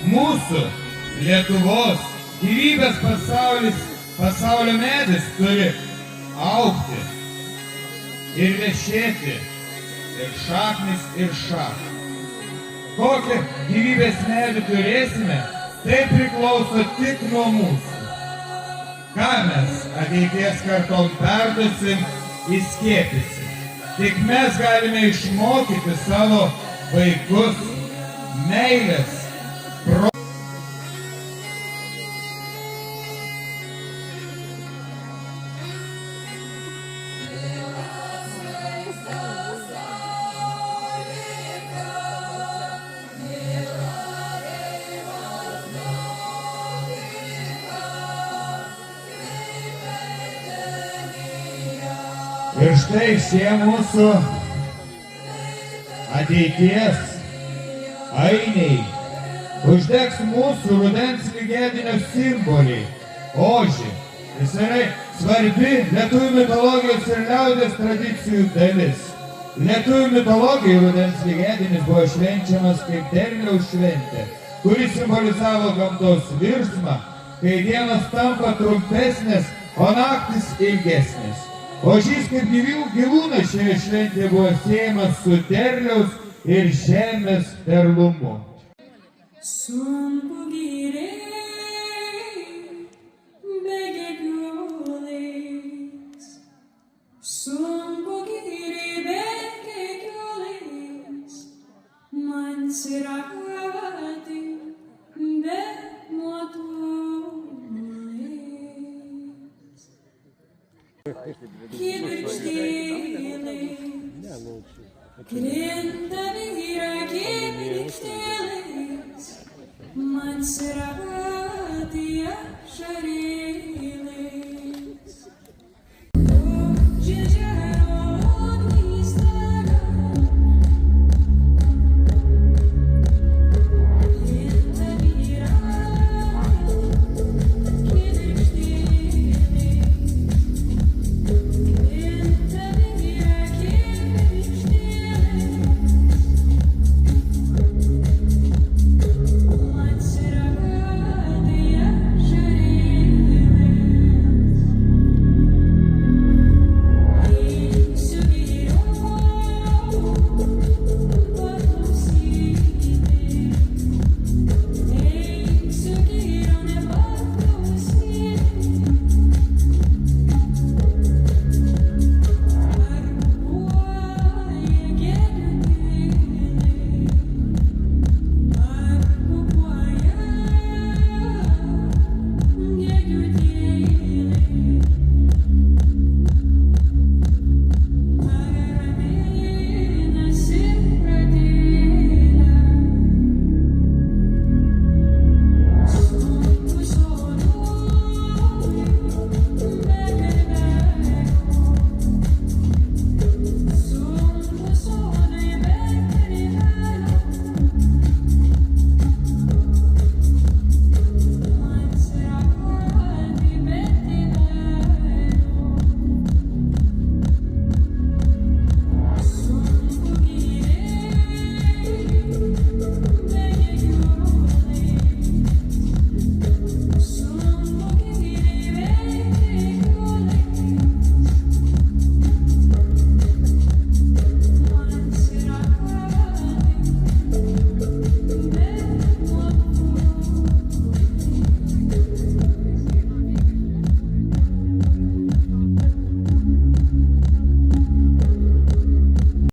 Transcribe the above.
Mūsų Lietuvos gyvybės pasaulio medis turi augti ir vešėti, ir šaknis, ir Kokią gyvybės medį turėsime, tai priklauso tik nuo mūsų. Ką mes ateities kartom perduosim, įskiepysim. Tik mes galime išmokyti savo vaikus meilės. Ir štai šie mūsų ateities ainiai uždegs mūsų rudens lygiadienio simboliai - ožį. Jis yra svarbi lietuvių mitologijos ir liaudies tradicijų dalis. Lietuvių mitologijai rudens lygiadienis buvo švenčiamas kaip derliaus šventė, kuri simbolizavo gamtos virsmą, kai dienos tampa trumpesnės, o naktis ilgesnės. Ožys kaip gyvūnas šioje šventėje buvo siejamas su derliaus ir žemės derlumu. Sunku giriai, begegiolais, sunku giriai, begegiolais, man siragati, be nuotolais. Kibirkštėlės, krinta vyra kibirkštėlės, man siragati ašarėlės.